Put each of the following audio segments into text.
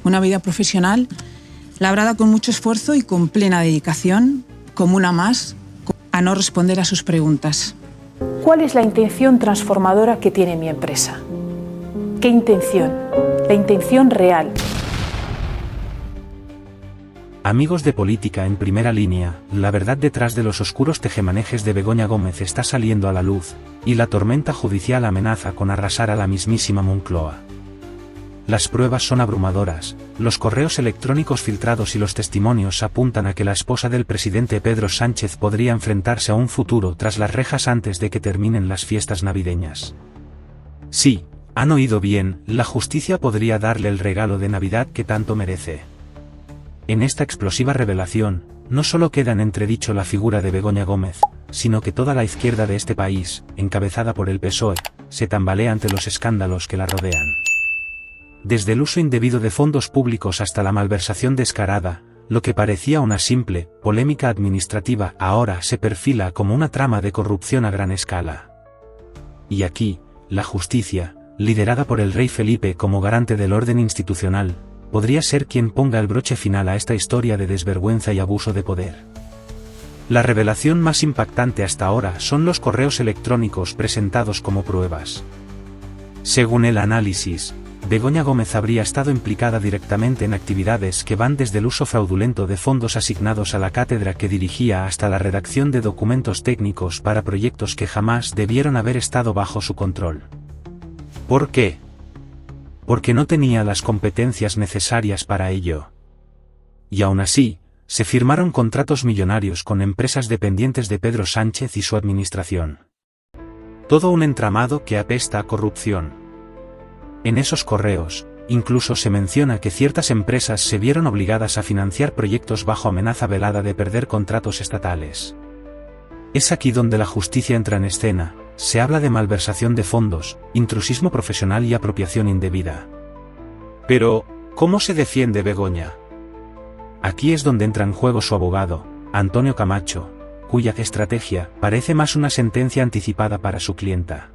Una vida profesional labrada con mucho esfuerzo y con plena dedicación, como una más, a no responder a sus preguntas. ¿Cuál es la intención transformadora que tiene mi empresa? ¿Qué intención? La intención real. Amigos de Política en Primera Línea, la verdad detrás de los oscuros tejemanejes de Begoña Gómez está saliendo a la luz, y la tormenta judicial amenaza con arrasar a la mismísima Moncloa. Las pruebas son abrumadoras, los correos electrónicos filtrados y los testimonios apuntan a que la esposa del presidente Pedro Sánchez podría enfrentarse a un futuro tras las rejas antes de que terminen las fiestas navideñas. Sí, han oído bien, la justicia podría darle el regalo de Navidad que tanto merece. En esta explosiva revelación, no solo queda en entredicho la figura de Begoña Gómez, sino que toda la izquierda de este país, encabezada por el PSOE, se tambalea ante los escándalos que la rodean. Desde el uso indebido de fondos públicos hasta la malversación descarada, lo que parecía una simple polémica administrativa ahora se perfila como una trama de corrupción a gran escala. Y aquí, la justicia, liderada por el rey Felipe como garante del orden institucional, podría ser quien ponga el broche final a esta historia de desvergüenza y abuso de poder. La revelación más impactante hasta ahora son los correos electrónicos presentados como pruebas. Según el análisis, Begoña Gómez habría estado implicada directamente en actividades que van desde el uso fraudulento de fondos asignados a la cátedra que dirigía hasta la redacción de documentos técnicos para proyectos que jamás debieron haber estado bajo su control. ¿Por qué? Porque no tenía las competencias necesarias para ello. Y aún así, se firmaron contratos millonarios con empresas dependientes de Pedro Sánchez y su administración. Todo un entramado que apesta a corrupción. En esos correos, incluso se menciona que ciertas empresas se vieron obligadas a financiar proyectos bajo amenaza velada de perder contratos estatales. Es aquí donde la justicia entra en escena. Se habla de malversación de fondos, intrusismo profesional y apropiación indebida. Pero, ¿cómo se defiende Begoña? Aquí es donde entra en juego su abogado, Antonio Camacho, cuya estrategia parece más una sentencia anticipada para su clienta.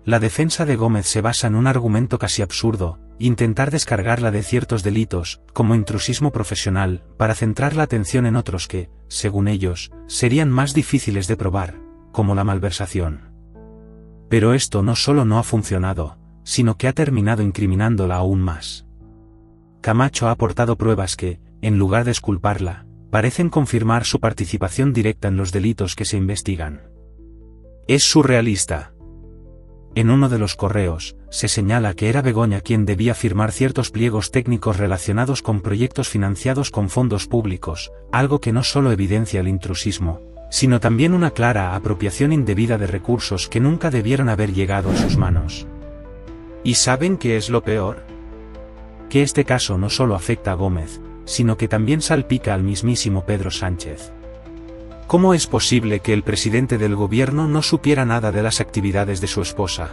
La defensa de Gómez se basa en un argumento casi absurdo, intentar descargarla de ciertos delitos, como intrusismo profesional, para centrar la atención en otros que, según ellos, serían más difíciles de probar, como la malversación. Pero esto no solo no ha funcionado, sino que ha terminado incriminándola aún más. Camacho ha aportado pruebas que, en lugar de exculparla, parecen confirmar su participación directa en los delitos que se investigan. Es surrealista. En uno de los correos, se señala que era Begoña quien debía firmar ciertos pliegos técnicos relacionados con proyectos financiados con fondos públicos, algo que no solo evidencia el intrusismo, sino también una clara apropiación indebida de recursos que nunca debieron haber llegado a sus manos. ¿Y saben qué es lo peor? Que este caso no solo afecta a Gómez, sino que también salpica al mismísimo Pedro Sánchez. ¿Cómo es posible que el presidente del gobierno no supiera nada de las actividades de su esposa?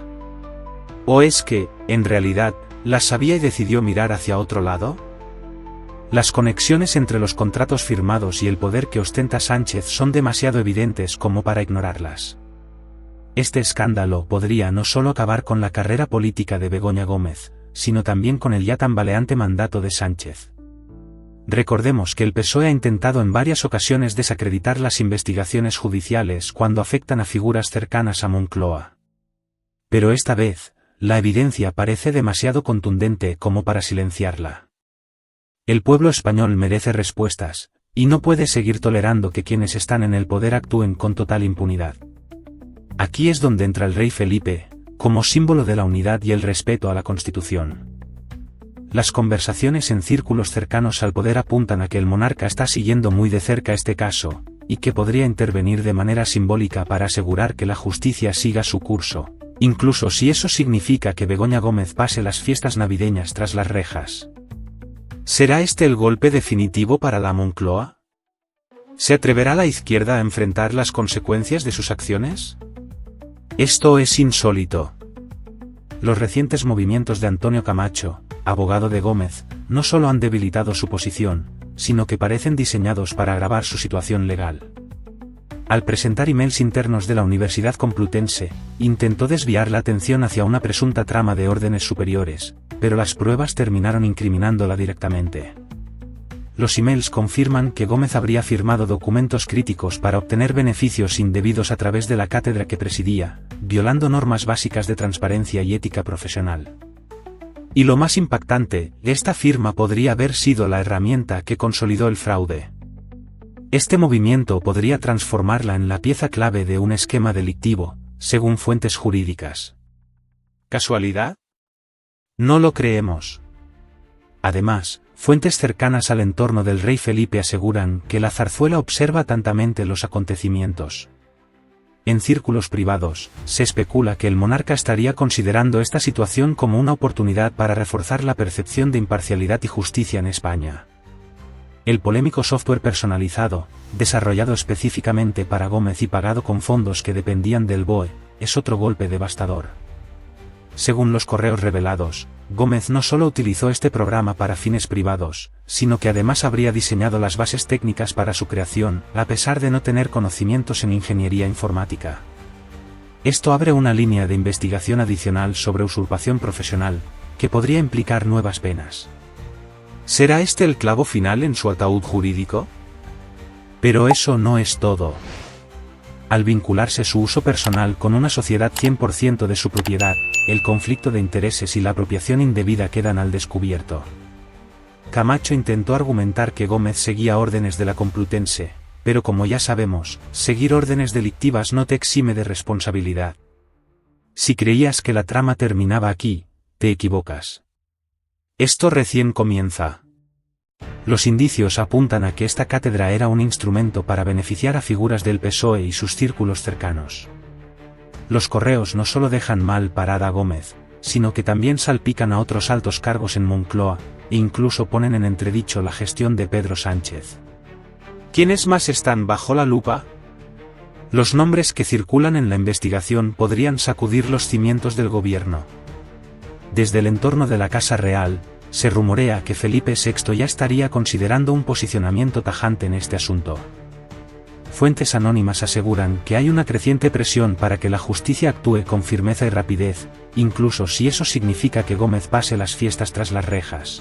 ¿O es que, en realidad, las sabía y decidió mirar hacia otro lado? Las conexiones entre los contratos firmados y el poder que ostenta Sánchez son demasiado evidentes como para ignorarlas. Este escándalo podría no solo acabar con la carrera política de Begoña Gómez, sino también con el ya tambaleante mandato de Sánchez. Recordemos que el PSOE ha intentado en varias ocasiones desacreditar las investigaciones judiciales cuando afectan a figuras cercanas a Moncloa. Pero esta vez, la evidencia parece demasiado contundente como para silenciarla. El pueblo español merece respuestas, y no puede seguir tolerando que quienes están en el poder actúen con total impunidad. Aquí es donde entra el rey Felipe, como símbolo de la unidad y el respeto a la Constitución. Las conversaciones en círculos cercanos al poder apuntan a que el monarca está siguiendo muy de cerca este caso, y que podría intervenir de manera simbólica para asegurar que la justicia siga su curso, incluso si eso significa que Begoña Gómez pase las fiestas navideñas tras las rejas. ¿Será este el golpe definitivo para la Moncloa? ¿Se atreverá la izquierda a enfrentar las consecuencias de sus acciones? Esto es insólito. Los recientes movimientos de Antonio Camacho, abogado de Gómez, no solo han debilitado su posición, sino que parecen diseñados para agravar su situación legal. al presentar emails internos de la Universidad Complutense, intentó desviar la atención hacia una presunta trama de órdenes superiores, pero las pruebas terminaron incriminándola directamente. Los emails confirman que Gómez habría firmado documentos críticos para obtener beneficios indebidos a través de la cátedra que presidía, violando normas básicas de transparencia y ética profesional. Y lo más impactante, esta firma podría haber sido la herramienta que consolidó el fraude. Este movimiento podría transformarla en la pieza clave de un esquema delictivo, según fuentes jurídicas. ¿Casualidad? No lo creemos. Además, fuentes cercanas al entorno del rey Felipe aseguran que la zarzuela observa atentamente los acontecimientos. En círculos privados, se especula que el monarca estaría considerando esta situación como una oportunidad para reforzar la percepción de imparcialidad y justicia en España. El polémico software personalizado, desarrollado específicamente para Gómez y pagado con fondos que dependían del BOE, es otro golpe devastador. Según los correos revelados, Gómez no solo utilizó este programa para fines privados, sino que además habría diseñado las bases técnicas para su creación, a pesar de no tener conocimientos en ingeniería informática. Esto abre una línea de investigación adicional sobre usurpación profesional, que podría implicar nuevas penas. ¿Será este el clavo final en su ataúd jurídico? Pero eso no es todo. Al vincularse su uso personal con una sociedad 100% de su propiedad, el conflicto de intereses y la apropiación indebida quedan al descubierto. Camacho intentó argumentar que Gómez seguía órdenes de la Complutense, pero como ya sabemos, seguir órdenes delictivas no te exime de responsabilidad. Si creías que la trama terminaba aquí, te equivocas. Esto recién comienza. Los indicios apuntan a que esta cátedra era un instrumento para beneficiar a figuras del PSOE y sus círculos cercanos. Los correos no solo dejan mal parada a Gómez, sino que también salpican a otros altos cargos en Moncloa, e incluso ponen en entredicho la gestión de Pedro Sánchez. ¿Quiénes más están bajo la lupa? Los nombres que circulan en la investigación podrían sacudir los cimientos del gobierno. Desde el entorno de la Casa Real, se rumorea que Felipe VI ya estaría considerando un posicionamiento tajante en este asunto. Fuentes anónimas aseguran que hay una creciente presión para que la justicia actúe con firmeza y rapidez, incluso si eso significa que Gómez pase las fiestas tras las rejas.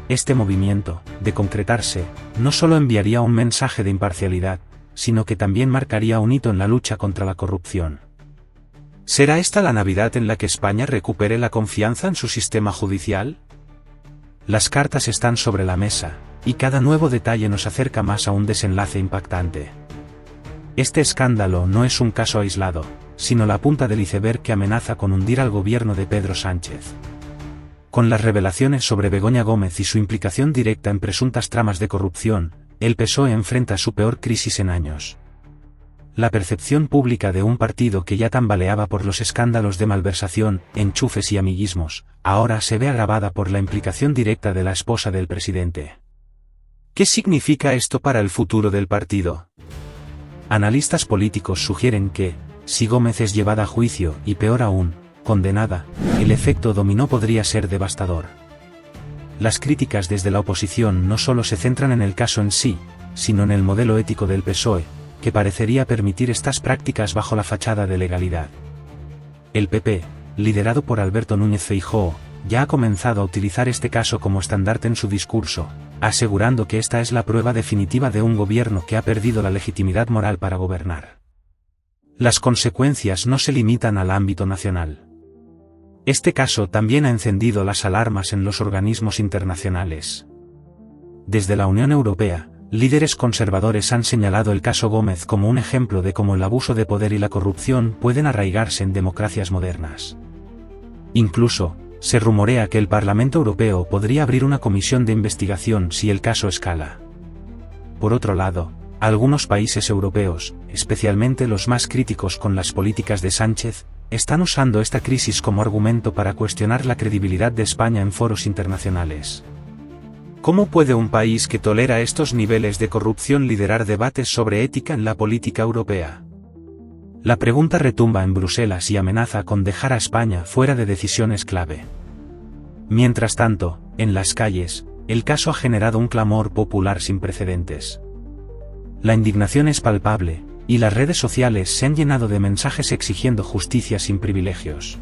Este movimiento, de concretarse, no solo enviaría un mensaje de imparcialidad, sino que también marcaría un hito en la lucha contra la corrupción. ¿Será esta la Navidad en la que España recupere la confianza en su sistema judicial? Las cartas están sobre la mesa, y cada nuevo detalle nos acerca más a un desenlace impactante. Este escándalo no es un caso aislado, sino la punta del iceberg que amenaza con hundir al gobierno de Pedro Sánchez. Con las revelaciones sobre Begoña Gómez y su implicación directa en presuntas tramas de corrupción, el PSOE enfrenta su peor crisis en años. La percepción pública de un partido que ya tambaleaba por los escándalos de malversación, enchufes y amiguismos, ahora se ve agravada por la implicación directa de la esposa del presidente. ¿Qué significa esto para el futuro del partido? Analistas políticos sugieren que, si Gómez es llevada a juicio y peor aún, condenada, el efecto dominó podría ser devastador. Las críticas desde la oposición no solo se centran en el caso en sí, sino en el modelo ético del PSOE, que parecería permitir estas prácticas bajo la fachada de legalidad. El PP, liderado por Alberto Núñez Feijóo, ya ha comenzado a utilizar este caso como estandarte en su discurso, asegurando que esta es la prueba definitiva de un gobierno que ha perdido la legitimidad moral para gobernar. Las consecuencias no se limitan al ámbito nacional. Este caso también ha encendido las alarmas en los organismos internacionales. Desde la Unión Europea, líderes conservadores han señalado el caso Gómez como un ejemplo de cómo el abuso de poder y la corrupción pueden arraigarse en democracias modernas. Incluso, se rumorea que el Parlamento Europeo podría abrir una comisión de investigación si el caso escala. Por otro lado, algunos países europeos, especialmente los más críticos con las políticas de Sánchez, están usando esta crisis como argumento para cuestionar la credibilidad de España en foros internacionales. ¿Cómo puede un país que tolera estos niveles de corrupción liderar debates sobre ética en la política europea? La pregunta retumba en Bruselas y amenaza con dejar a España fuera de decisiones clave. Mientras tanto, en las calles, el caso ha generado un clamor popular sin precedentes. La indignación es palpable, y las redes sociales se han llenado de mensajes exigiendo justicia sin privilegios.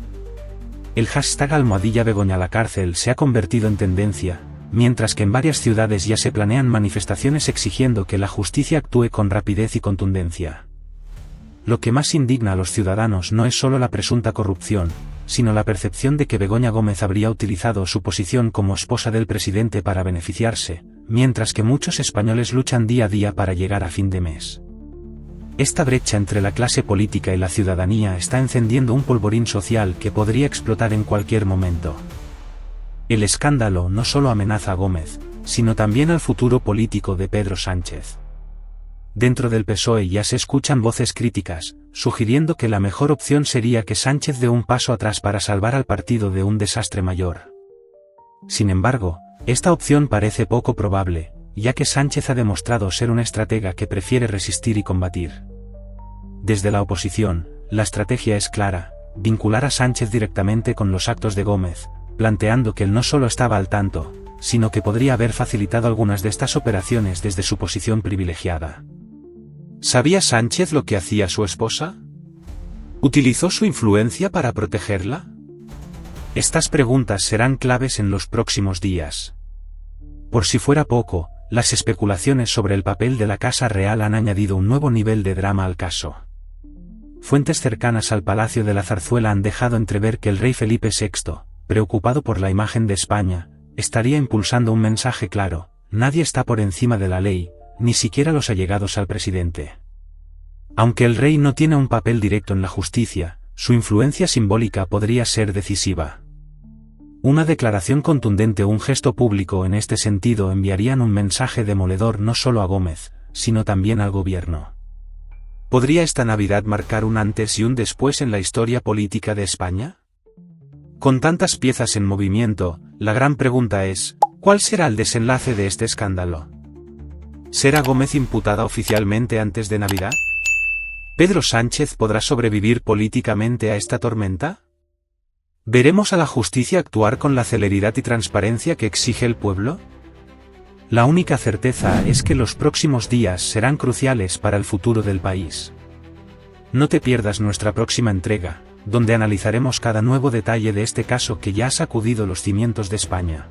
El hashtag #Begoña a la cárcel se ha convertido en tendencia, mientras que en varias ciudades ya se planean manifestaciones exigiendo que la justicia actúe con rapidez y contundencia. Lo que más indigna a los ciudadanos no es solo la presunta corrupción, sino la percepción de que Begoña Gómez habría utilizado su posición como esposa del presidente para beneficiarse, mientras que muchos españoles luchan día a día para llegar a fin de mes. Esta brecha entre la clase política y la ciudadanía está encendiendo un polvorín social que podría explotar en cualquier momento. El escándalo no solo amenaza a Gómez, sino también al futuro político de Pedro Sánchez. Dentro del PSOE ya se escuchan voces críticas, sugiriendo que la mejor opción sería que Sánchez dé un paso atrás para salvar al partido de un desastre mayor. Sin embargo, esta opción parece poco probable, ya que Sánchez ha demostrado ser un estratega que prefiere resistir y combatir. Desde la oposición, la estrategia es clara: vincular a Sánchez directamente con los actos de Gómez, planteando que él no solo estaba al tanto, sino que podría haber facilitado algunas de estas operaciones desde su posición privilegiada. ¿Sabía Sánchez lo que hacía su esposa? ¿Utilizó su influencia para protegerla? Estas preguntas serán claves en los próximos días. Por si fuera poco, las especulaciones sobre el papel de la Casa Real han añadido un nuevo nivel de drama al caso. Fuentes cercanas al Palacio de la Zarzuela han dejado entrever que el rey Felipe VI, preocupado por la imagen de España, estaría impulsando un mensaje claro: nadie está por encima de la ley, ni siquiera los allegados al presidente. Aunque el rey no tiene un papel directo en la justicia, su influencia simbólica podría ser decisiva. Una declaración contundente o un gesto público en este sentido enviarían un mensaje demoledor no solo a Gómez, sino también al gobierno. ¿Podría esta Navidad marcar un antes y un después en la historia política de España? Con tantas piezas en movimiento, la gran pregunta es: ¿cuál será el desenlace de este escándalo? ¿Será Gómez imputada oficialmente antes de Navidad? ¿Pedro Sánchez podrá sobrevivir políticamente a esta tormenta? ¿Veremos a la justicia actuar con la celeridad y transparencia que exige el pueblo? La única certeza es que los próximos días serán cruciales para el futuro del país. No te pierdas nuestra próxima entrega, donde analizaremos cada nuevo detalle de este caso que ya ha sacudido los cimientos de España.